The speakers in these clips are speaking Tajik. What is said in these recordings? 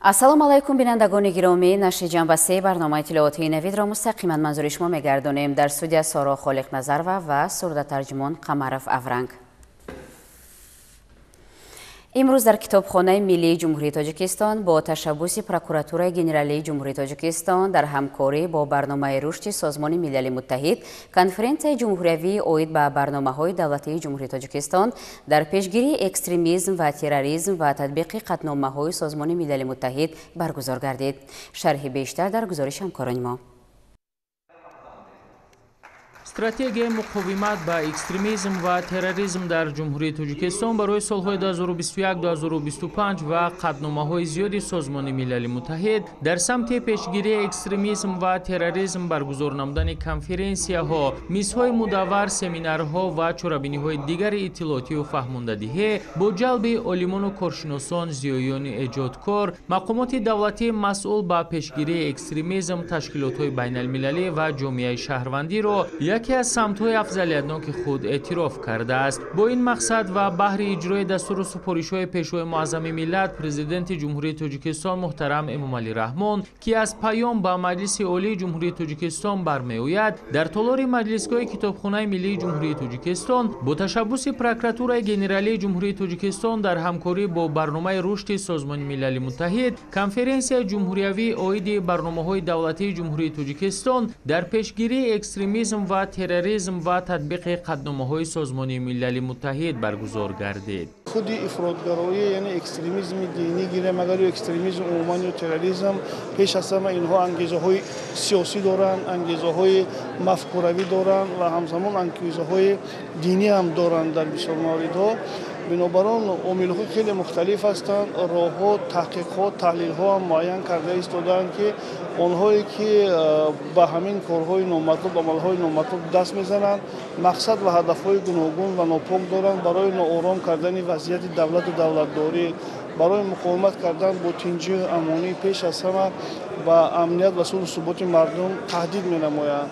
ассалому алайкум бинандагони гиромӣ, нашри ҷанбаси барномаи иттилоотии навидро мустақиман манзури шумо мегардонем. Дар студия Соро Холиқназарова ва сурдатарҷумон Қамаров Авранг. имрӯз дар китобхонаи миллии ҷумҳурии Тоҷикистон бо ташаббуси прокуратураи генералии ҷумҳурии Тоҷикистон дар ҳамкорӣ бо барномаи рушди Созмони Милали Муттаҳид конференсияи ҷумҳуриявӣ оид ба барномаҳои давлатии ҷумҳурии Тоҷикистон дар пешгирии экстремизм ва терроризм ва татбиқи қатномаҳои Созмони Милали Муттаҳид баргузор гардид. Шарҳи бештар дар гузориши ҳамкорони мо. стратегияи муқовимат ба экстремизм ва терроризм дар ҷумҳурии Тоҷикистон барои солҳои 2021-2025 ва қатномаҳои зиёди Созмони Милали Муттаҳид дар самти пешгирии экстремизм ва терроризм баргузор намудани конференсияҳо, мизҳои мудаввар, семинарҳо ва чорабиниҳои дигари иттилоотию фаҳмондадиҳӣ бо ҷалби олимону коршиносон, зиёёни эҷодкор, мақомоти давлатӣ масъул ба пешгирии экстремизм, ташкилотҳои байналмилалӣ ва ҷомеаи шаҳрвандиро яке аз самтҳои афзалиятноки худ эътироф кардааст. Бо ин мақсад ва баҳри иҷрои дастуру супоришҳои пешвои муаззами миллат, президенти ҷумҳурии Тоҷикистон муҳтарам Эмомалӣ Раҳмон, ки аз паём ба Маҷлиси олии ҷумҳурии Тоҷикистон бармеояд, дар толори маҷлисгоҳи китобхонаи миллии ҷумҳурии Тоҷикистон бо ташаббуси прокуратураи генералии ҷумҳурии Тоҷикистон дар ҳамкорӣ бо барномаи рушди Созмони Милали Муттаҳид конференсияи ҷумҳуриявӣ оиди барномаҳои давлатии ҷумҳурии Тоҷикистон дар пешгирии экстремизм ва терроризм ва татбиқи қатномаҳои Созмони Милали Муттаҳид баргузор гардид. худи ифротгароӣ, яъне экстремизми динӣ гирем, агар экстремизм умуман ё терроризм, пеш аз ҳама инҳо ангезаҳои сиёсӣ доранд, ангезаҳои мафкуравӣ доранд ва ҳамзамон ангезаҳои динӣ ҳам доранд дар бисёр мавридҳо. бинобар он омилҳои хеле мухталиф ҳастанд. роҳҳо, таҳқиқҳо, таҳлилҳо ҳам муайян карда истодаанд, ки онҳое ки ба ҳамин корҳои номатлуб, амалҳои номатлуб даст мезананд, мақсад ва ҳадафҳои гуногун ва нопок доранд барои ноором кардани вазъияти давлату давлатдорӣ, барои муқовимат кардан бо тинҷию амонӣ, пеш аз ҳама ба амният ва сулҳу суботи мардум таҳдид менамоянд.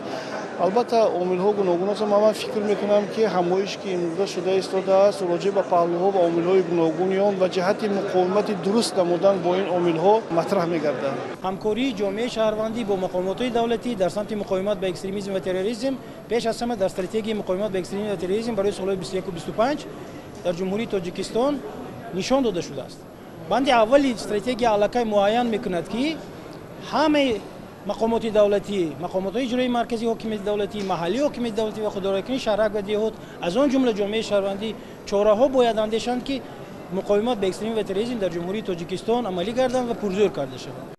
албатта омилҳо гуногун аст. ман фикр мекунам, ки ҳамоиш ки имрӯза шуда истодааст роҷеъ ба паҳлӯҳо ва омилҳои гуногуни он ва ҷиҳати муқовимати дуруст намудан бо ин омилҳо матраҳ мегардад. ҳамкории ҷомеаи шаҳрвандӣ бо мақомотҳои давлатӣ дар самти муқовимат ба экстремизм ва терроризм, пеш аз ҳама дар стратегияи муқовимат ба экстремизм ва терроризм барои солҳои 2021-2025 дар ҷумҳурии Тоҷикистон нишон дода шудааст. банди аввали стратегия аллакай муайян мекунад, ки ҳамаи мақомоти давлатӣ, мақомотҳои иҷроии марказии ҳокимияти давлатӣ, маҳаллии ҳокимияти давлатӣ ва худоройкунии шаҳрак ва деҳот, аз он ҷумла ҷомеаи шаҳрвандӣ чораҳо бояд андешанд, ки муқовимат ба экстремизм ва терроризм дар ҷумҳурии Тоҷикистон амалӣ гарданд ва пурзӯр карда шаванд.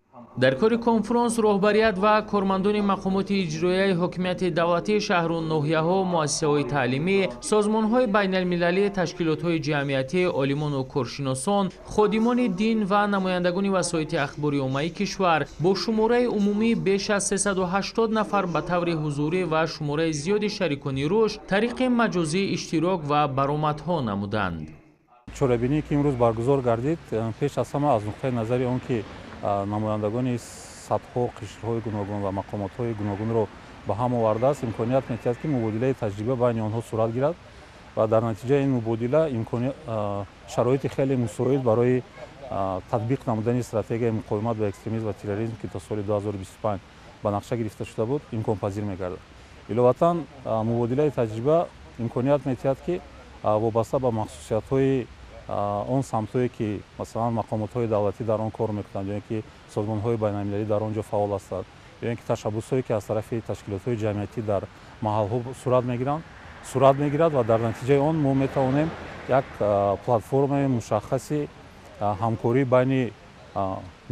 дар кори конфронс роҳбарият ва кормандони мақомоти иҷроияи ҳокимияти давлатӣ, шаҳру ноҳияҳо, муассисаҳои таълимӣ, созмонҳои байналмилалӣ, ташкилотҳои ҷамъиятӣ, олимону коршиносон, ходимони дин ва намояндагони васоити ахбори оммаи кишвар бо шумораи умумӣ беш аз 380 нафар ба таври ҳузурӣ ва шумораи зиёди шарикони рушд тариқи маҷозӣ иштирок ва баромадҳо намуданд. чорабиние ки имрӯз баргузор гардид, пеш аз ҳама аз нуқтаи назари он ки намояндагони сатҳҳо, қишрҳои гуногун ва мақомотҳои гуногунро ба ҳам овардааст, имконият метиҳад, ки мубодилаи таҷриба байни онҳо сурат гирад ва дар натиҷаи ин мубодила шароити хеле мусоид барои татбиқ намудани стратегияи муқовимат ба экстремизм ва терроризм, ки то соли 2025 ба нақша гирифта шуда буд, имконпазир мегардад. иловатан мубодилаи таҷриба имконият метиҳад, ки вобаста ба махсусиятҳои он самтҳое ки масалан мақомотҳои давлатӣ дар он кор мекунанд, ё ин ки созмонҳои байналмилалӣ дар он ҷо фаъол ҳастанд, ё ин ки ташаббусҳое ки аз тарафи ташкилотҳои ҷамъиятӣ дар маҳалҳо сурат мегирад ва дар натиҷаи он мо метавонем як платформаи мушаххаси ҳамкорӣ байни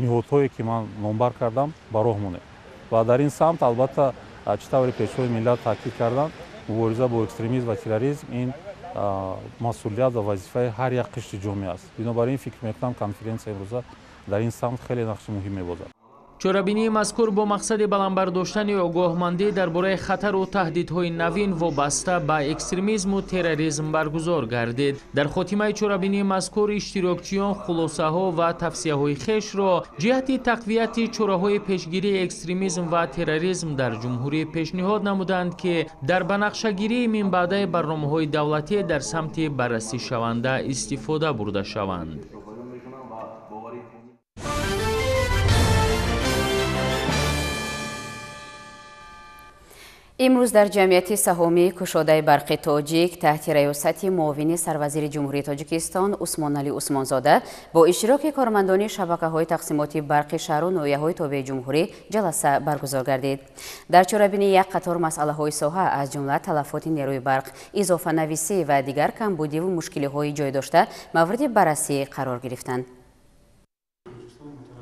ниҳодҳое ки ман номбар кардам ба роҳ монем. ва дар ин самт албатта чӣ тавре пешвои миллат таъкид карданд, мубориза бо экстремизм ва терроризм ин масъулият ва вазифаи ҳар як қишри ҷомеа аст. бинобар ин фикр мекунам конференсия имрӯза дар ин самт хеле нақши муҳим мебозад. чорабинии мазкур бо мақсади баландбардоштани огоҳмандӣ дар бораи хатару таҳдидҳои навин вобаста ба экстремизму терроризм баргузор гардид. дар хотимаи чорабинии мазкур иштирокчиён хулосаҳо ва тавсияҳои хешро ҷиҳати тақвияти чораҳои пешгирии экстремизм ва терроризм дар ҷумҳурӣ пешниҳод намуданд, ки дар банақшагирии минбаъдаи барномаҳои давлатӣ дар самти баррасишаванда истифода бурда шаванд. امروز در جمعیت سهامی کشاده برق تاجیک تحت ریاست معاون سروزیر جمهوری تاجیکستان عثمان علی عثمانزاده با اشتراک کارمندان شبکه‌های تقسیمات برق شهر و ناحیه‌های تابع جمهوری جلسه برگزار گردید. در چاره‌بینی یک قطار مسئله‌های ساحه از جمله تلفات نیروی برق، اضافه نویسی و دیگر کمبودی و مشکل‌های جای داشته مورد بررسی قرار گرفتند.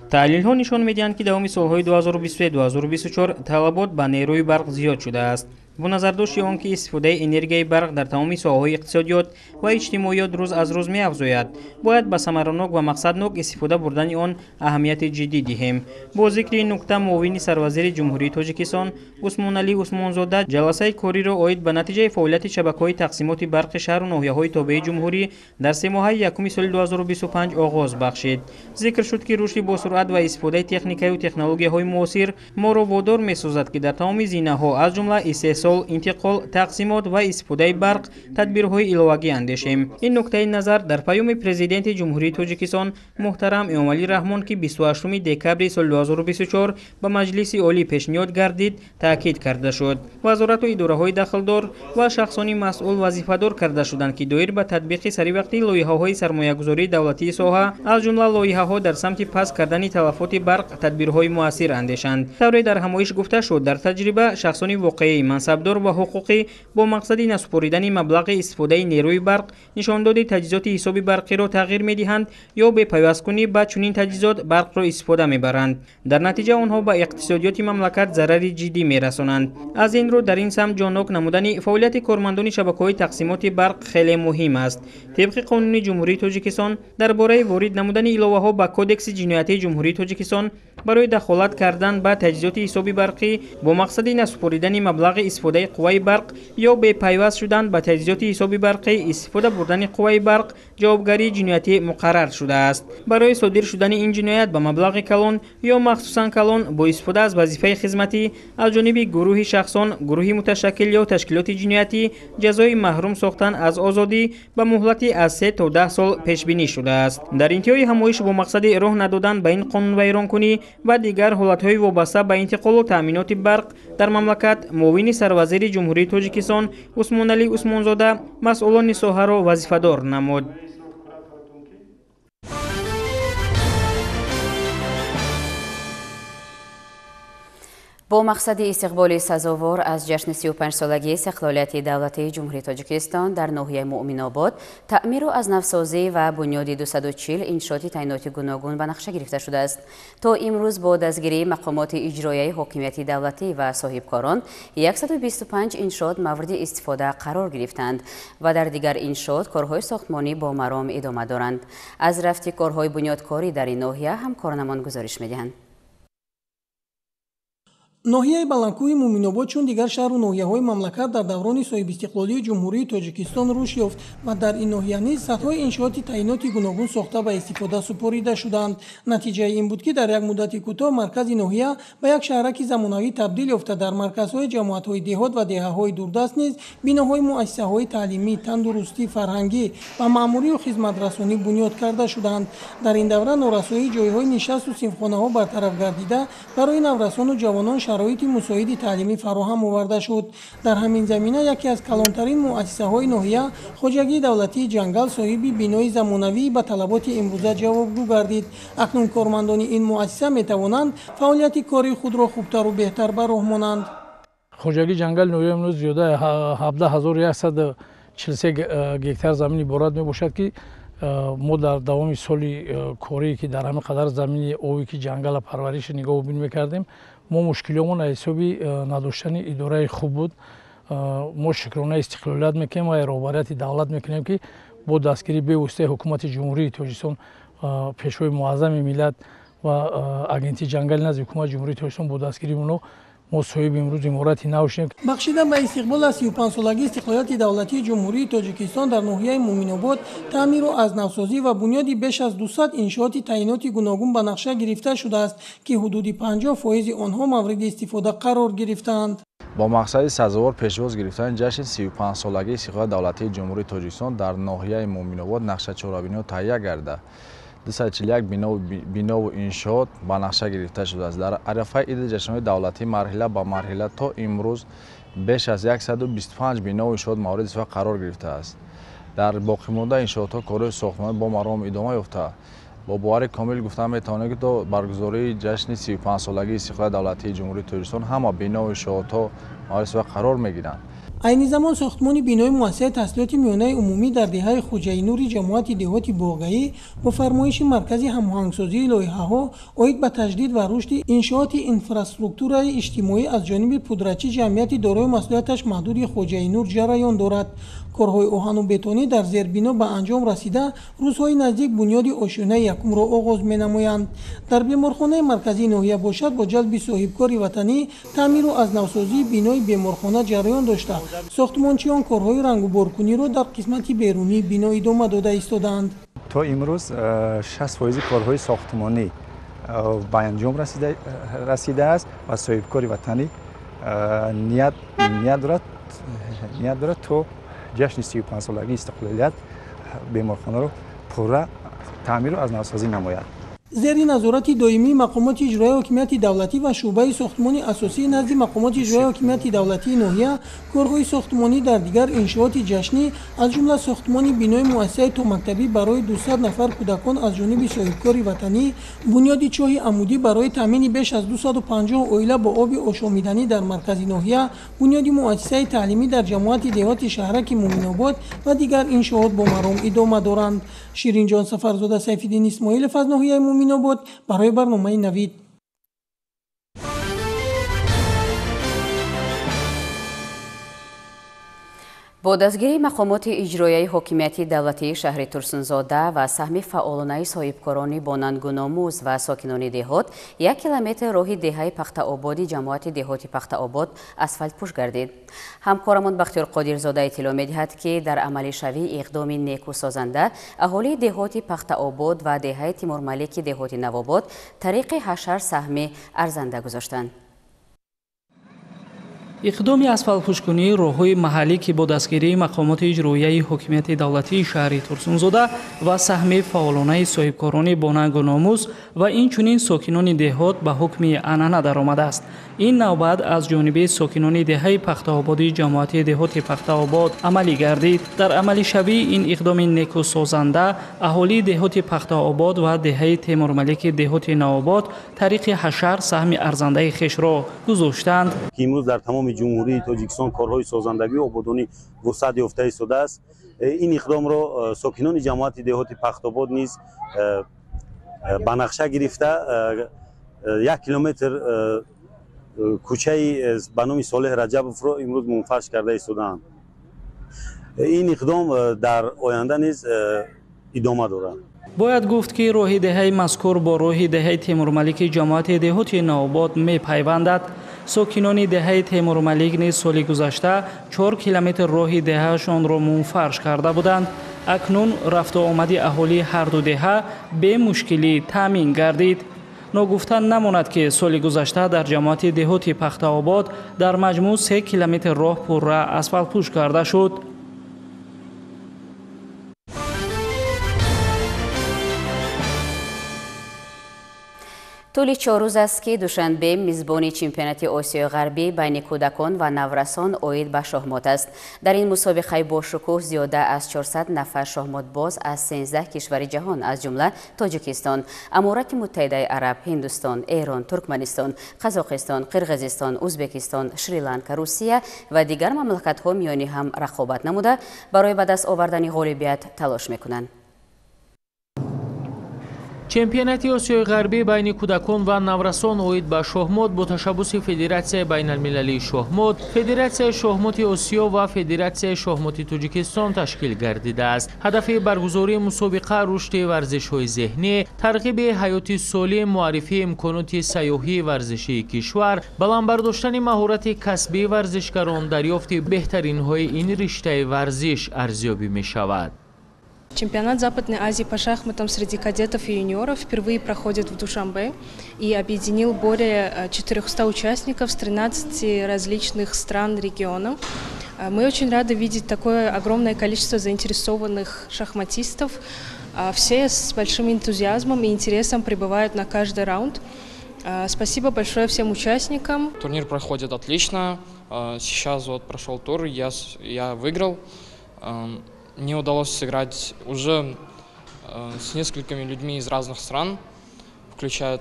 تحلیل‌ها نشان می‌دهند که دوام سال‌های 2023-2024 طلبات به نیروی برق زیاد شده است. با نظرداشت آنکه استفاده انرژی برق در تمام ساحه‌های اقتصادیات و اجتماعیات روز از روز می‌افزاید، باید به ثمره‌ناک و مقصدناک استفاده بردن آن اهمیت جدی دهیم. با ذکر این نکته معاون سروزیر جمهوری تاجیکستان عثمان علی عثمانزاده جلسه کاری را عاید به نتیجه فعالیت شبکه‌های تقسیمات برق شهر و ناحیه‌های تابع جمهوری در 3 ماه یکم سال 2025 آغاز بخشید. ذکر شد که رشد با سرعت و استفاده تکنیکی و تکنولوژی‌های معاصر ما را وادار می‌سازد که در تمام زمینه‌ها از جمله استحصال، انتقال، تقسیمات و استفاده برق تدبیرهای علاوگی اندیشیم. این نکته نظر در پیام پرزیدنت جمهوری تاجیکستان محترم انعام علی رحمان که 28 دکبر سال 2024 به مجلس عالی پیشنهاد گردید تاکید کرده شد. وزارت و اداره‌های دخلدار و شخصانی مسئول وظیفه‌دار کرده شدند که دایر به تطبیق سریوقتی لایحه‌های سرمایه‌گذاری دولتی ساحه از جمله لایحه‌ها در سمت پس کردن تلفات برق تدبیرهای مؤثر اندیشند. طوری در همایش گفته شد در تجربه شخصانی واقعی منصبدار و حقوقی با مقصد نسپاریدن مبلغ استفاده نیروی برق نشان داده تجهیزات حسابی برقی را تغییر می‌دهند یا به پیوست‌کنی با چنین تجهیزات برق را استفاده می‌برند. در نتیجه آنها به اقتصادیات مملکت ضرر جدی می‌رسانند. از این رو در این سمت جانک نمودن فعالیت کارمندان شبکه‌های تقسیمات برق خیلی مهم است. طبق قانون جمهوری تاجیکستان درباره وارد نمودن علاوه‌ها به کدکس جنایتی جمهوری تاجیکستان برای دخالت کردن به تجهیزات حسابی برقی با مقصد نسپاریدن مبلغ استفاده قوای برق یا به پیوست شدن به تجهیزات حسابی برقی استفاده بردن قوای برق جوابگری جنایتی مقرر شده است. برای صادر شدن این جنایت به مبلغ کلان یا مخصوصاً کلان با استفاده از وظیفه خدمتی از جانب گروهی شخصان، گروهی متشکل یا تشکیلات جنایتی جزای محروم ساختن از آزادی به مهلتی از 3 تا 10 سال پیش بینی شده است. در انتهای همایش با مقصد راه ندادن به این قانون ویرانکنی و دیگر حالت‌های وابسته به انتقال و تأمینات برق در مملکت معاون سروزیر جمهوری تاجیکستان عثمان علی عثمانزاده مسئولان ساحه را وظیفه‌دار نمود. با مقصد استقبال سزاوار از جشن 35 سالگی استقلالیت دولتی جمهوری تاجیکستان در ناحیه مؤمن‌آباد، تعمیر و از نوسازی و بنیاد 240 انشاءات تعیناتی گوناگون به نقشه گرفته شده است. تا امروز با دستگیری مقامات اجرایی حاکمیت دولتی و صاحبکاران 125 انشاءات مورد استفاده قرار گرفتند و در دیگر انشاءات کارهای ساختمانی با مرام ادامه دارند. از رفت کارهای بنیادکاری در این ناحیه همکارانمان گزارش می‌دهند. ноҳияи баландкӯҳи муъминобод чун дигар шаҳру ноҳияҳои мамлакат дар даврони соҳибистиқлолии ҷумҳурии тоҷикистон рушд ёфт ва дар ин ноҳия низ сатҳои иншооти таъиноти гуногун сохта ба истифода супорида шуданд. натиҷаи ин буд ки дар як муддати кӯтоҳ маркази ноҳия ба як шаҳраки замонавӣ табдил ёфта дар марказҳои ҷамоатҳои деҳот ва деҳаҳои дурдаст низ биноҳои муассисаҳои таълимӣ, тандурустӣ, фарҳангӣ ва маъмурию хизматрасонӣ бунёд карда шуданд. дар ин давра норасоии ҷойҳои нишасту синфхонаҳо бартараф гардида барои наврасону ҷавонон шароити мусоиди таълимӣ фароҳам оварда шуд. дар ҳамин замина яке аз калонтарин муассисаҳои ноҳия хоҷагии давлатии ҷангал соҳиби бинои замонавӣ ба талаботи имрӯза ҷавобгӯ гардид. акнун кормандони ин муассиса метавонанд фаъолияти кори худро хубтару беҳтар ба роҳ монанд. хоҷагии ҷангали ноҳия имрӯз ҷодаи 17143 гектар замин иборат мебошад ки мо дар давоми соли корие ки дар ҳамин қадар замини ове ки ҷангала парвариши нигоҳубин мекардем, мо мушкилиёмон аз ҳисоби надоштани идораи хуб буд. мо шукрона истиқлолият мекунем ва роҳбарияти давлат мекунем ки бо дастгирии бевоситаи ҳукумати ҷумҳурии тоҷикистон, пешвои муаззами миллат ва агентии ҷангали назди ҳукумати ҷумҳурии тоҷикистон бо дастгирии оно мо соҳиби имрӯз иморати нав шудем. бахшида ба истиқбол аз 35-солагии истиқлолияти давлатии ҷумҳурии тоҷикистон дар ноҳияи муъминобод таъмиру азнавсозӣ ва бунёди беш аз 200 иншооти таъиноти гуногун ба нақша гирифта шудааст ки ҳудуди 50% онҳо мавриди истифода қарор гирифтаанд. با مقصد سزاوار پیشواز گرفتن جشن 35 سالگی استقلال دولتی جمهوری تاجیکستان در ناحیه مؤمن‌آباد نقشه چهاربینی تهیه گردیده 241 بنا و انشاءات با نقشه گرفته شده است. در عرفه عید جشن‌های دولتی مرحله با مرحله تا امروز بیش از 125 بنا و انشاءات مورد استفاده قرار گرفته است. در باقی مانده انشاءات کارهای ساختمانی با مرام ادامه یافته. با باور کامل گفتم میتونه که تا برگزاری جشن 35 سالگی استقلال دولتی جمهوری تاجیکستان همه بنا و انشاءات مورد استفاده قرار میگیرند. عین زمان ساختمان بینای مؤسسه تحصیلات میانه عمومی در دهه خوجه نوری جماعت دهاتی باغایی با فرمایش مرکز هماهنگسازی لایحه‌ها اید به تجدید و رشد انشاءات اینفراستراکچور اجتماعی از جانب پودرچی جمعیت دارای مسئولیتش محدود خوجه نور جریان دارد. کارهای آهن و بتونی در زیربنا به انجام رسیده روزهای نزدیک بنیاد آشیانه یکم را آغاز می‌نمایند. در بیمارخانه مرکزی ناحیه باشد با جلب صاحبکار وطنی تعمیر و از نوسازی بینای بیمارخانه جریان داشته. ساختمانچیان کارهای رنگ و بارکنی را در قسمت بیرونی بنا ادامه داده ایستادند. تا امروز 60% کارهای ساختمانی به انجام رسیده است و صاحبکار وطنی نیت دارد تا جشن 35 سالگی استقلالیت بیمارخانه را پورا تعمیر و از نوسازی نماید. زیر نظارت دائمی مقامات اجرایی حاکمیت دولتی و شعبه ساختمانی اساسی نزد مقامات اجرایی حاکمیت دولتی ناحیه کارهای ساختمانی در دیگر انشاءات جشنی از جمله ساختمان بینای مؤسسه تا مکتبی برای 200 نفر کودکان از جانب صاحبکار وطنی، بنیاد چاه عمودی برای تامین بیش از 250 عائله با آب آشامیدنی در مرکز ناحیه، بنیاد مؤسسه تعلیمی در جماعت دهات شهرک مومن‌آباد و دیگر انشاءات با مرام ادامه دارند. شیرین جان سفرزاده، سیف‌الدین اسماعیلف از ناحیه مومن‌آباد برای برنامه نوید. با دستگیری مقامات اجرایی حاکمیت دولتی شهر ترسنزاده و سهم فعالانه صاحبکاران بانندگوناموز و ساکنان دهات 1 کیلومتر راه دهه پخت‌آبادی جماعت دهاتی پخت‌آباد اسفالت پوش گردید. همکارمان بختیار قادرزاده اطلاع می‌دهد که در عملی شوی اقدام نیکو سازنده اهالی دهاتی پخت‌آباد و دهه تیمور ملک دهاتی نوآباد طریق حشر سهم ارزنده گذاشتند. اقدام اسفالت پوشکنی راه‌های محلی که با دستگیری مقامات اجرایی حاکمیت دولتی شهر ترسنزاده و سهم فعالانه صاحبکاران بانندگوناموز و اینچنین ساکنان دهات به حکم عنعنه درآمده است. این نوبت از جانب ساکنان دهه پخت‌آبادی جماعت دهات پخت‌آباد عملی گردید. در عملی شوی این اقدام نیکو سازنده اهالی دهات پخت‌آباد و دهه تیمور ملک دهات نوآباد طریق حشر سهم ارزنده خویش را گذاشتند. امروز در تمام جمهوری تاجیکستان کارهای سازندگی و آبادانی وسعت یافته ایستاده است. این اقدام را ساکنان جماعت دهات پخت‌آباد نیز به نقشه گرفته 1 کیلومتر کوچه به نام صالح رجبوف را امروز منفرش کرده ایستادند. این اقدام در آینده نیز ادامه دارد. باید گفت که راه دهه مذکور با راه دهه تیمور ملک جماعت دهات نوآباد می پیوندد. ساکنان دهه تیمور ملک نیز سال گذشته 4 کیلومتر راه دههشان را منفرش کرده بودند. اکنون رفت و آمد اهالی هر دو دهه به مشکلی تامین گردید. نگفتن نماند که سال گذشته در جماعت دهات پخت‌آباد در مجموع 3 کیلومتر راه پورا اسفالت پوش کرده شد. طول 4 روز است که دوشنبه میزبانی چمپیونات آسیای غربی بین کودکان و نورسان اوید به شاهمات است. در این مسابقه با شکوه زیاده از 400 نفر شاهمات باز از 13 کشور جهان از جمله تاجیکستان، امارات متحده عرب، هندوستان، ایران، ترکمنستان، قزاقستان، قرقیزستان، ازبکستان، شریلانکا، روسیه و دیگر مملکت‌ها میانی هم رقابت نموده برای به دست آوردن غالبیت تلاش میکنند. چمپیونات آسیای غربی بین کودکان و نورسان اوید به شاهمات با تشبث فدراسیون بین المللی شاهمات، فدراسیون شاهمات آسیا و فدراسیون شاهمات تاجیکستان تشکیل گردیده است. هدف برگزاری مسابقه رشد ورزش‌های ذهنی، ترغیب حیات سالم، معرفی امکانات سیاحی ورزشی کشور، بلند برداشتن مهارت کسبی ورزشکاران، دریافت بهترین های این رشته ورزش ارزیابی می شود. Чемпионат Западной Азии по шахматам среди кадетов и юниоров впервые проходит в Душанбе и объединил более 400 участников с 13 различных стран регионов. Мы очень рады видеть такое огромное количество заинтересованных шахматистов. Все с большим энтузиазмом и интересом прибывают на каждый раунд. Спасибо большое всем участникам. Турнир проходит отлично. Сейчас вот прошел тур, я выиграл. Мне удалось сыграть уже с несколькими людьми из разных стран, включая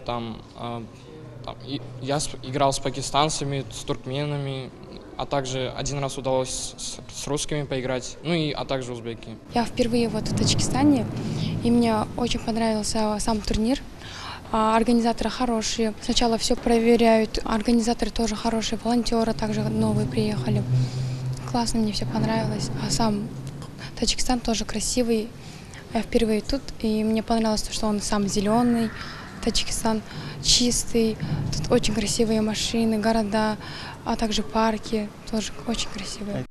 я играл с пакистанцами, с туркменами, а также один раз удалось с русскими поиграть, а также узбеки. Я впервые вот в Таджикистане, и мне очень понравился сам турнир. Организаторы хорошие, сначала все проверяют, организаторы тоже хорошие, волонтеры также новые приехали. Классно, мне все понравилось, а сам Таджикистан тоже красивый. Я впервые тут, и мне понравилось то, что он сам зеленый, Таджикистан чистый, тут очень красивые машины, города, а также парки, тоже очень красивые.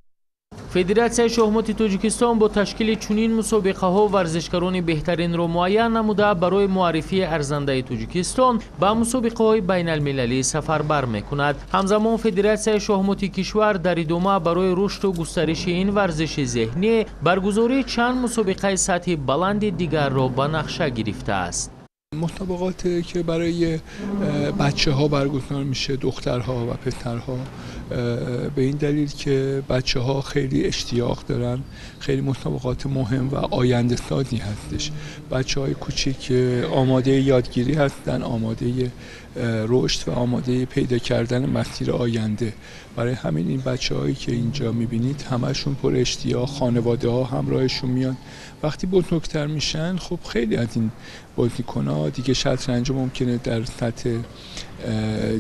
федератсияи шахмоти тоҷикистон бо ташкили чунин мусобиқаҳо варзишгарони беҳтаринро муайян намуда барои муаррифии арзандаи тоҷикистон ба мусобиқаҳои байналмилалӣ сафарбар мекунад. ҳамзамон федератсияи шахмоти кишвар дар идома барои рушду густариши ин варзиши зеҳнӣ баргузории чанд мусобиқаи сатҳи баланди дигарро ба нақша гирифтааст. مسابقاتی که برای بچه ها برگزار میشه، دخترها و پسرها، به این دلیل که بچه ها خیلی اشتیاق دارن، خیلی مسابقات مهم و آینده سازی هستش. بچه های کوچیک آماده یادگیری هستن، آماده رشد و آماده پیدا کردن مسیر آینده. برای همین این بچه هایی که اینجا میبینید همشون پر اشتیاق، خانواده ها همراهشون میان. وقتی بزرگتر میشن خب خیلی از این بازیکن‌ها دیگه شطرنج ممکنه در سطح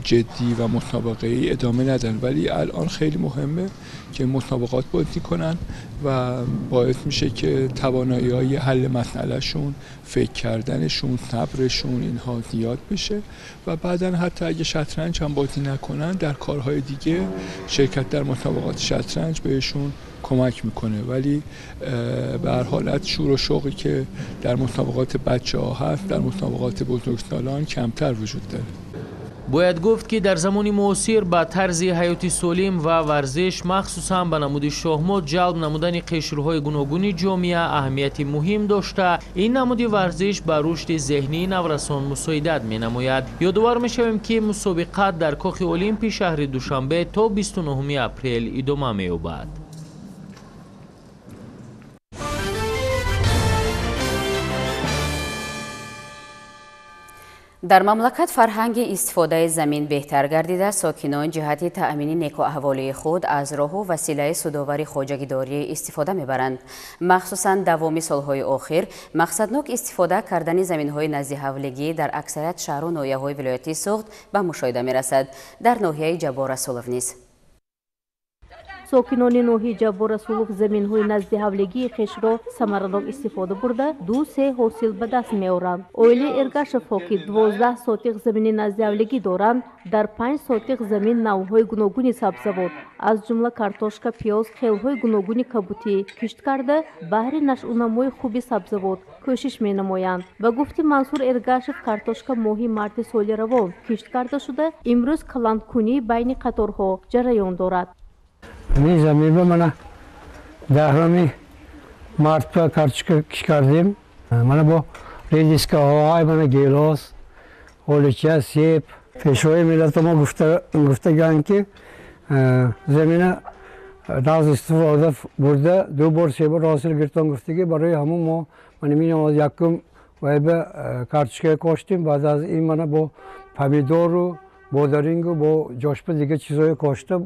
جدی و مسابقه‌ای ادامه ندن، ولی الان خیلی مهمه که مسابقات بازی کنن و باعث میشه که توانایی‌های حل مسئلهشون، فکر کردنشون، صبرشون اینها زیاد بشه و بعداً حتی اگه شطرنج هم بازی نکنن در کارهای دیگه شرکت در مسابقات شطرنج بهشون کمک میکنه. ولی به هر حالت شور و شوقی که در مسابقات بچه‌ها هست در مسابقات بزرگسالان کمتر وجود داره. باید گفت که در زمان معاصر با طرز حیاتی سالم و ورزش مخصوصا به نمود شاهمات جلب نمودن قشرهای گوناگون جامعه اهمیتی مهم داشته. این نمود ورزش به رشد ذهنی نورسان مساعدت می‌نماید. یادآور می‌شویم که مسابقات در کاخ المپی شهر دوشنبه تا 29 اپریل ادامه می‌یابد. дар мамлакат фарҳанги истифодаи замин беҳтар гардида, сокинон ҷиҳати таъмини некуаҳволии худ аз роҳу василаи судовари хоҷагидорӣ истифода мебаранд. махсусан давоми солҳои охир мақсаднок истифода кардани заминҳои назди ҳавлигӣ дар аксарият шаҳру ноҳияҳои вилояти суғд ба мушоҳида мерасад. дар ноҳияи ҷаббор расулов низ сокинони ноҳияи ҷаббор расулов заминҳои назди ҳавлигии хешро самаранок истифода бурда 2-3 ҳосил ба даст меоранд. оилаи эргашевҳо ки 12 сотиқ замини назди ҳавлигӣ доранд, дар 5 сотиқ замин навъҳои гуногуни сабзавот аз ҷумла картошка, пиёз, хелҳои гуногуни кабутӣ кишт карда баҳри нашъунамои хуби сабзавот кӯшиш менамоянд. ба гуфти Мансур Эргашев, картошка моҳи марти соли равон кишт карда шуда, имрӯз каландкунӣ байни қаторҳо ҷараён дорад. این زمین رو من دهرمی مرد و کارتشکا کش کردیم. من با ریدیسکا های من گیلاس، هولچه، سیب، پیشوی ملت ما گفتگان که زمین ناز استفاده برده 2 بار 3 بار حاصل گرفتن گفتگی برای همون ما من می‌نام از یکم و به کارتشکا کاشتیم. بعد از این من با پمیدور و بودرینگ و با جاشپه دیگه چیزای کاشتم.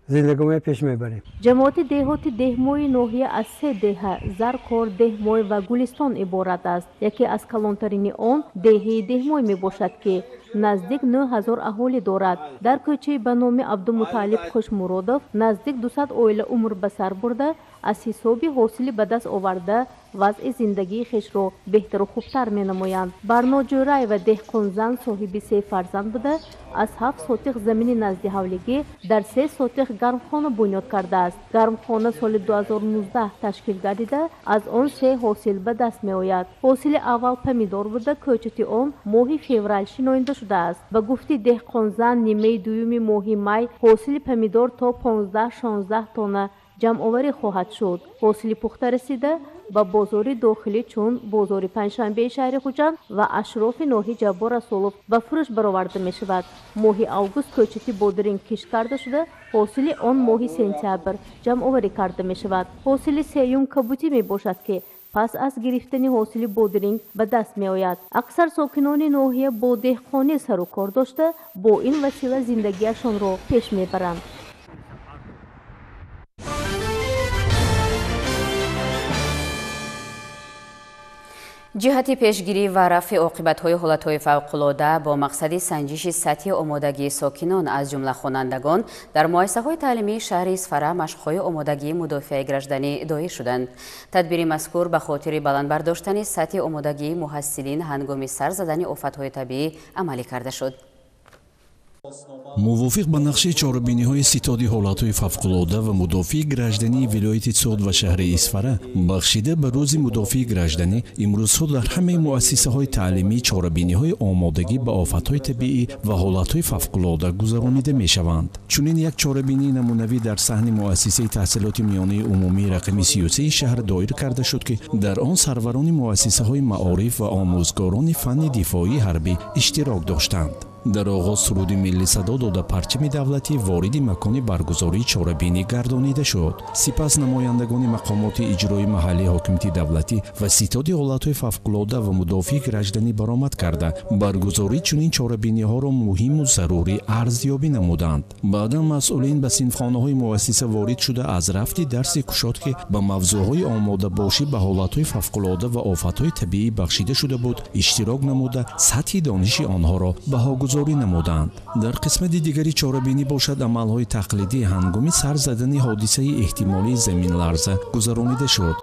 زندگی پیش میبریم. جماعت دهاتی دهموی ناحیه از 3 دهه زرکور، دهموی و گلستان عبارت است. یکی از کلانترین آن دهه دهموی می باشد که نزدیک 9000 اهالی دارد. در کوچه به نام عبدالمطلب خوشمرادov نزدیک 200 oila عمر به سر برده از حسابی حاصلی به دست آورده وضع زندگی خیش را بهتر و خوبتر می نمایند. برناجورای و دهقان زن صاحب 3 فرزند بوده، از 7 ساتق زمین نزدی حولگی در 3 ساتق گرمخانه بنیاد کرده است. گرمخانه سال 2019 تشکیل گردیده، از آن 3 حاصل به دست می آید. حاصل اول پمیدور بوده، کوچتی آن ماه فوریه شناخته شده است. به گفته دهقان زن نیمه دوم ماه می حاصل پمیدور تا 15-16 تن جمع آوری خواهد شد. حاصل پخته رسیده ба бозори дохилӣ чун бозори панҷшанбеи шаҳри хуҷанд ва ашрофи ноҳияи ҷаббор расулов ба фурӯш бароварда мешавад. моҳи август кӯчати бодиринг кишт карда шуда ҳосили он моҳи сентябр ҷамъоварӣ карда мешавад. ҳосили сеюм кабутӣ мебошад ки пас аз гирифтани ҳосили бодиринг ба даст меояд. аксар сокинони ноҳия бо деҳқонӣ сару кор дошта бо ин васила зиндагиашонро пеш мебаранд. ҷиҳати пешгирӣ ва рафъи оқибатҳои ҳолатҳои фавқулода бо мақсади санҷиши сатҳи омодагии сокинон аз ҷумла хонандагон дар муассисаҳои таълимии шаҳри Исфара машқҳои омодагии мудофиаи гражданӣ доир шуданд. Тадбири мазкур ба хотири баландбардоштани сатҳи омодагии муҳассилин ҳангоми сар задани офатҳои табиӣ амалӣ карда шуд. мувофиқ ба нақши чорабиниҳои ситоди ҳолатҳои фавқулода ва мудофиӣ граждании вилояти Цод ва шаҳри Исфара бахшида ба рӯзи мудофиӣ гражданӣ имрӯзҳо дар ҳамаи муассисаҳои таълимӣ чорабиниҳои омодагӣ ба офатҳои табиӣ ва ҳолатҳои фавқулода гузаронида мешаванд. чунин як чорабинии намунавӣ дар саҳни муассисаи таҳсилоти миёнаи умумии рақами 33 шаҳр доир карда шуд ки дар он сарварони муассисаҳои маориф ва омӯзгорони фанни дифоии ҳарбӣ иштирок доштанд. дар оғоз суруди миллӣ садо дода парчами давлатӣ вориди макони баргузории чорабинӣ гардонида шуд. сипас намояндагони мақомоти иҷрои маҳаллии ҳокимияти давлатӣ ва ситоди ҳолатҳои фавқулода ва мудофиӣ гражданӣ баромад карда баргузории чунин чорабиниҳоро муҳиму зарурӣ арзёбӣ намуданд. баъдан масъулин ба синфхонаҳои муассиса ворид шуда аз рафти дарси кушод ки ба мавзӯъҳои омодабошӣ ба ҳолатҳои фавқулода ва офатҳои табиӣ бахшида шуда буд иштирок намуда сатҳи дониши онҳоро баҳогузорӣ намуданд. дар қисмати дигари чорабинӣ бошад амалҳои тақлидӣ ҳангоми сар задани ҳодисаи эҳтимолии заминларза гузаронида шуд.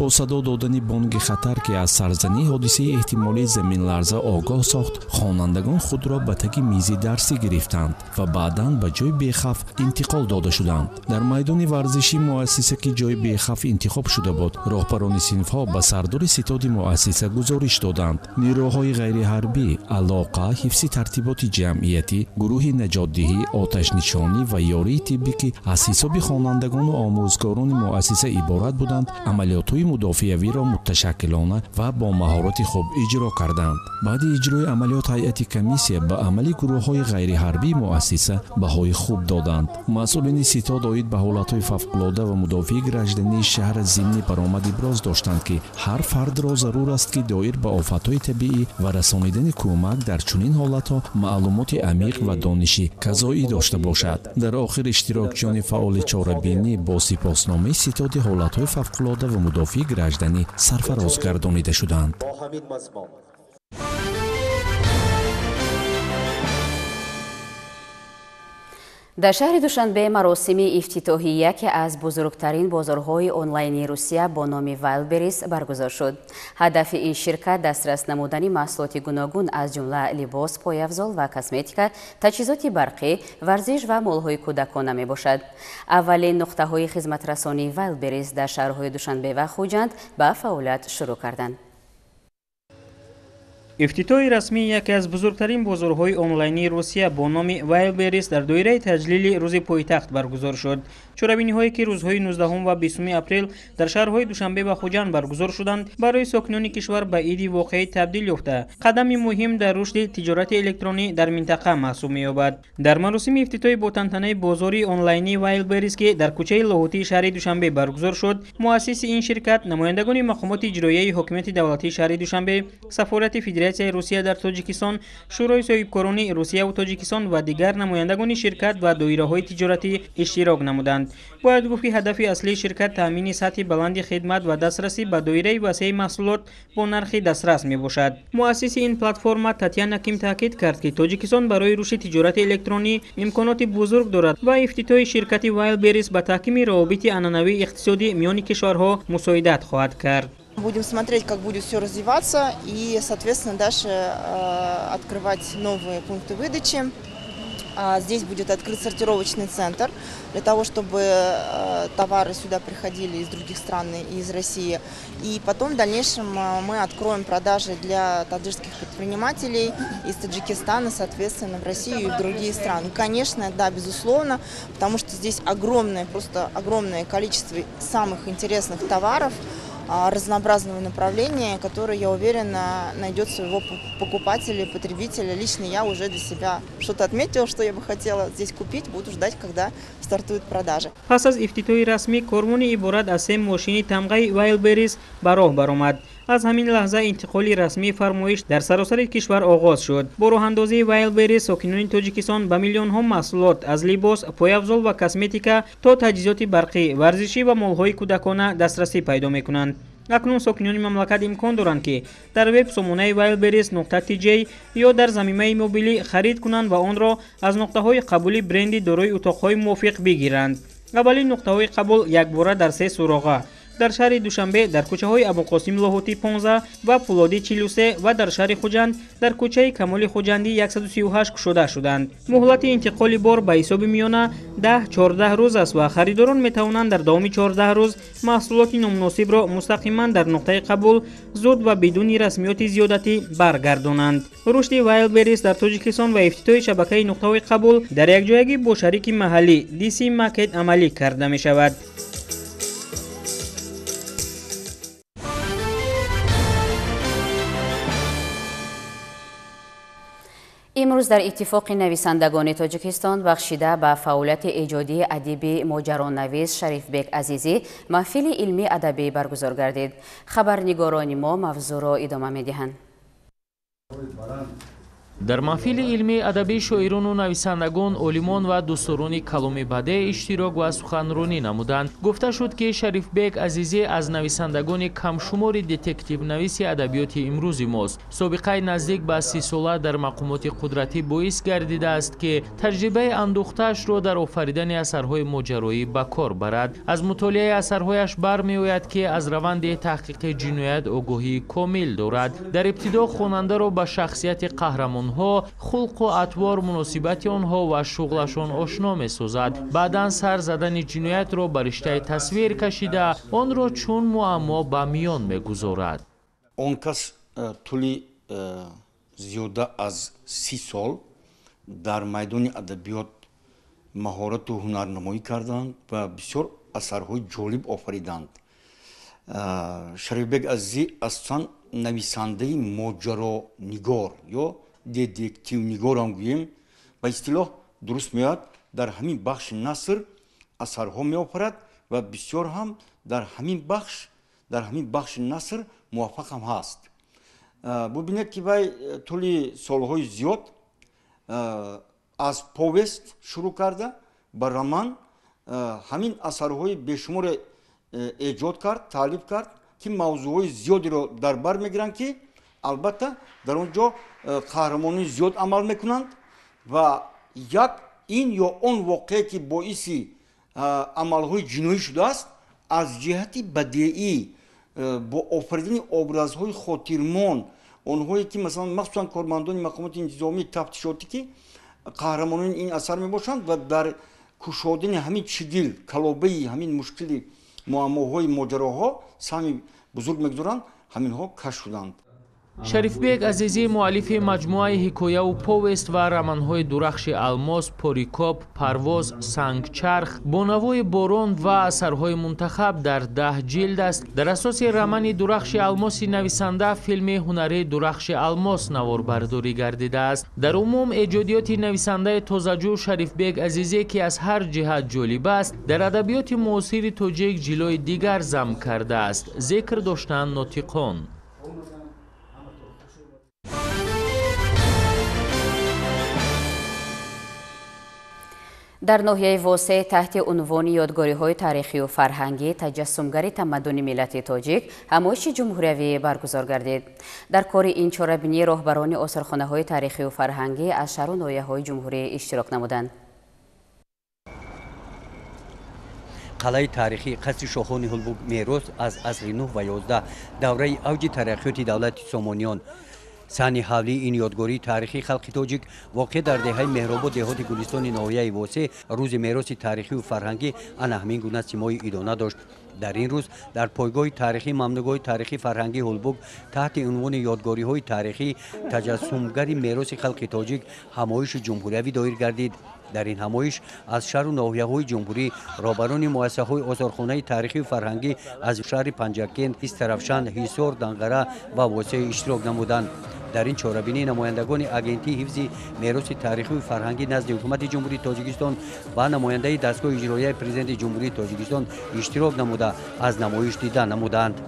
бо садо додани бонги хатар ки аз сарзании ҳодисаи эҳтимолии заминларза огоҳ сохт, хонандагон худро ба таги мизи дарсӣ гирифтанд ва баъдан ба ҷои бехавф интиқол дода шуданд. дар майдони варзиши муассиса ки ҷои бехавф интихоб шуда буд, роҳбарони синфҳо ба сардори ситоди муассиса гузориш доданд. нирӯҳои ғайриҳарбӣ, алоқа, ҳифзи тартиботи ҷамъиятӣ, гурӯҳи наҷотдиҳӣ, оташнишонӣ ва ёрии тиббӣ ки аз ҳисоби хонандагону омӯзгорони муассиса иборат буданд, амалиётҳои мудофиавиро муташаккилона ва бо маҳорати хуб иҷро карданд. баъди иҷрои амалиёт ҳайати комиссия ба амали гурӯҳҳои ғайриҳарбии муассиса баҳои хуб доданд. масъулини ситод оид ба ҳолатҳои фавқулода ва мудофиӣ граждании шаҳр зимни баромад иброз доштанд ки ҳар фардро зарур аст ки доир ба офатҳои табиӣ ва расонидани кӯмак дар чунин ҳолатҳо маълумоти амиқ ва дониши казоӣ дошта бошад. дар охир иштирокчиёни фаъоли чорабинӣ бо сипосномаи ситоди ҳолатҳои фавқулода ва мудофиӣ гражданӣ сарфароз гардонида шуданд. дар шаҳри душанбе маросими ифтитоҳии яке аз бузургтарин бозорҳои онлайни Русия бо номи Wildberries баргузор шуд. ҳадафи ин ширкат дастрас намудани маҳсулоти гуногун аз ҷумла либос, пойафзол ва косметика, таҷҳизоти барқӣ, варзиш ва молҳои кӯдакона мебошад. аввалин нуқтаҳои хизматрасонии Wildberries дар шаҳрҳои Душанбе ва Хуҷанд ба фаъолият шурӯъ карданд. ифтитоҳи расмии яке аз бузургтарин бозорҳои онлайнии Русия бо номи Wildberries дар доираи таҷлили рӯзи пойтахт баргузор шуд. чорабиниҳое ки рӯзҳои 19 ва 20 апрел дар шаҳрҳои Душанбе ва Хуҷанд баргузор шуданд, барои сокинони кишвар ба иди воқеӣ табдил ёфта, қадами муҳим дар рушди тиҷорати электронӣ дар минтақа маҳсуб меёбад. дар маросими ифтитоҳи бо тантанаи бозори онлайнии Wildberries ки дар кӯчаи лоҳутии шаҳри Душанбе баргузор шуд, муассиси ин ширкат, намояндагони мақомоти иҷроияи ҳокимияти давлатии шаҳри Душанбе, сафорати Федератсияи Русия дар Тоҷикистон, шӯрои соҳибкорони Русия ва Тоҷикистон ва дигар намояндагони ширкат ва доираҳои тиҷоратӣ иштирок намуданд. бояд гуфт ки ҳадафи аслии ширкат таъмини сатҳи баланди хидмат ва дастрасӣ ба доираи васеъи маҳсулот бо нархи дастрас мебошад. муассиси ин платформа Татьяна Ким таъкид кард ки Тоҷикистон барои рушди тиҷорати электронӣ имконоти бузург дорад ва ифтитоҳи ширкати Wildberries ба таҳкими равобити анъанавии иқтисодӣ миёни кишварҳо мусоидат хоҳад кард. Будем смотреть, как будет все развиваться и, соответственно, дальше открывать новые пункты выдачи. Здесь будет открыт сортировочный центр для того, чтобы товары сюда приходили из других стран и из России. И потом в дальнейшем мы откроем продажи для таджикских предпринимателей из Таджикистана, соответственно, в Россию и в другие страны. Конечно, да, безусловно, потому что здесь огромное, просто огромное количество самых интересных товаров, разнообразного направления, которое, я уверена, найдет своего покупателя, потребителя. Лично я уже для себя что-то отметила, что я бы хотела здесь купить, буду ждать, когда стартуют продажи. پس از افتتاح رسمی کارمون عبارت از 3 ماشین تمغه وایلبریز به راه برآمد. از همین لحظه انتقال رسمی فرمایش در سراسر کشور آغاز شد. با راه اندازی وایلبریز ساکنان تاجیکستان به میلیون ها محصولات از لباس، پایافزال و کسمتیکا تا تجهیزات برقی، ورزشی و مال‌های کودکانه دسترسی پیدا می‌کنند. اکنون ساکنان مملکت امکان دارند که در وب سامانه wildberries.tj یا در ضمیمه موبیلی خرید کنند و آن را از نقطه‌های قبولی برندی دارای اتاق‌های موافق بگیرند. اولین نقطه‌های قبول یکباره در 3 سوراخه در شهر دوشنبه در کوچه‌های ابوالقاسم لاهوتی 15 و پولادی 43 و در شهر خوجند در کوچه کمال خوجندی 138 گشوده شدند. مهلت انتقال بار به حساب میانه 10-14 روز است و خریداران میتوانند در داوم 14 روز محصولات نامناسب را مستقیما در نقطه قبول زود و بدون رسمیات زیادتی برگردانند. رشد وایلبریز در تاجیکستان و افتتاح شبکه نقطه‌های قبول در یکجایگی با شریک محلی دیسی مارکت عملی کرده می شود. امروز در اتفاق نویسندگان تاجیکستان بخشیده به فعالیت ایجادی ادیب ماجرانویس شریفبک عزیزی محفل علمی ادبی برگزار گردید. خبرنگاران ما موضوع را ادامه می‌دهند. در محفل علمی ادبی شاعران و نویسندگان، عالمان و دوستداران کلام بده اشتراک و سخنرانی نمودند. گفته شد که شریفبک عزیزی از نویسندگان کم شمار دتکتیو نویس ادبیات امروز ماست. سابقه نزدیک به 30 ساله در مقامات قدرتی باعث گردیده است که تجربه اندوخته‌اش را در آفریدن اثرهای ماجرایی به کار برد. از مطالعه اثرهایش برمی‌آید که از روند تحقیق جنایت آگاهی کامل دارد. در ابتدا خواننده را به شخصیت قهرمان خلق و اطوار مناسبت آنها و شغلشان آشنا می سازد. بعداً سر زدن جنایت را بر رشته تصویر کشیده آن را چون معما به میان می گذارد. اون کس طولی زیاده از 30 سال در میدان ادبیات مهارت و هنرنمایی کردند و بسیار اثرهای جالب آفریدند. شریفبک عزیزی اصلا نویسنده ماجرانگار یا دتکتیو نگار هم گوییم و اصطلاح درست میاد. در همین بخش نثر اثرها می آفرد و بسیار هم در همین بخش نثر موفق هم هست. ببینید که وی طول سالهای زیاد از پوست شروع کرده به رمان همین اثرهای بیشمار ایجاد کرد، تالیف کرد که موضوعهای زیادی رو در بر میگیرند که البته در اونجا قهرمانی زیاد عمل میکنند و یک این یا اون واقعی که باعثی عملهای جنایی شده است از جهت بدیعی با آفریدن ابرازهای خاطرمان اونهایی که مثلا مخصوصا کارمندان مقامات انتظامی تفتیشاتی که قهرمانان این اثر میباشند و در کشادن همین چگیل کلابه همین مشکل معماهای ماجراها سهمی بزرگ میگذارند، همینها کشف شدند. شریفبک عزیزی مؤلف مجموعه حکایه و پوست و رمان‌های درخش الماس، پاریکاپ، پرواز، سنگچرخ، با نوای باران و اثرهای منتخب در 10 جلد است. در اساس رمان درخش الماس نویسنده فیلم هنری درخش الماس نواربرداری گردیده است. در عموم ایجادیات نویسنده تازه‌جو شریفبک عزیزی که از هر جهت جالب است در ادبیات معاصر تاجیک جلوی دیگر زم کرده است. ذکر داشتن ناطقان. در ناحیه واسع تحت عنوان یادگاری‌های تاریخی و فرهنگی تجسمگری تمدن ملت تاجیک همایش جمهوریوی برگزار گردید. در کار این چاره‌بینی راهبران آثارخانه‌های تاریخی و فرهنگی از شهر و ناحیه‌های جمهوری اشتراک نمودند. قلعه تاریخی قصر شاهان هلبوگ میراث از عصر 9 و 11 دوره اوج ترقیات دولت سامانیان صحن حولی این یادگاری تاریخی خلق تاجیک واقع در دهه مهرآباد دهات گلستان ناحیه واسه روز میراث تاریخی و فرهنگی آن همین گونه سیمای ادامه داشت. در این روز در پایگاه تاریخی ممنوعگاه تاریخی فرهنگی هولبوگ تحت عنوان یادگاری های تاریخی تجسمگری میراث خلق تاجیک همایش جمهوریوی دایر گردید. در این همایش از شهر و ناحیه‌های جمهوری رهبران مؤسسه‌های آثارخانه تاریخی و فرهنگی از شهر پنجکند، استرافشان، هیسور، دنگره و واسه اشتراک نمودند. در این چهاربینی نمایندگان اگنتی حفظ میراث تاریخی و فرهنگی نزد حکومت جمهوری تاجیکستان و نماینده دستگاه اجرایی پرزیدنت جمهوری تاجیکستان اشتراک نموده از نمایش دیدن نمودند.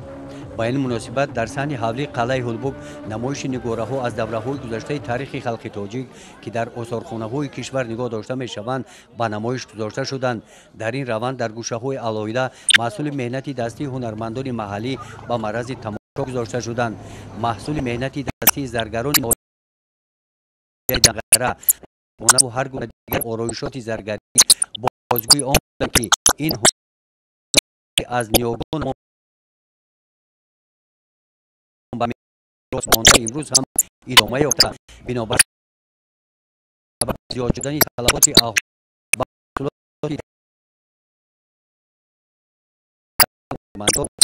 با این مناسبت در صحن حولی قلعه هولبوگ نمایش نگاره‌ها از دوره‌های گذشته تاریخ خلق تاجیک که در آثارخانه‌های کشور نگاه داشته می‌شوند با نمایش گذاشته شدند. در این روند در گوشه‌های علایده محصول مهنتی دستی هنرمندان محلی با مرز تماشا گذاشته شدند. محصول مهنتی دستی زرگران دنگره و هر گونه دیگر آرایشات زرگری بازگوی آن که این از نیاگان امروز هم ادامه یافته. بنابر زیاد شدن طلبات محصولات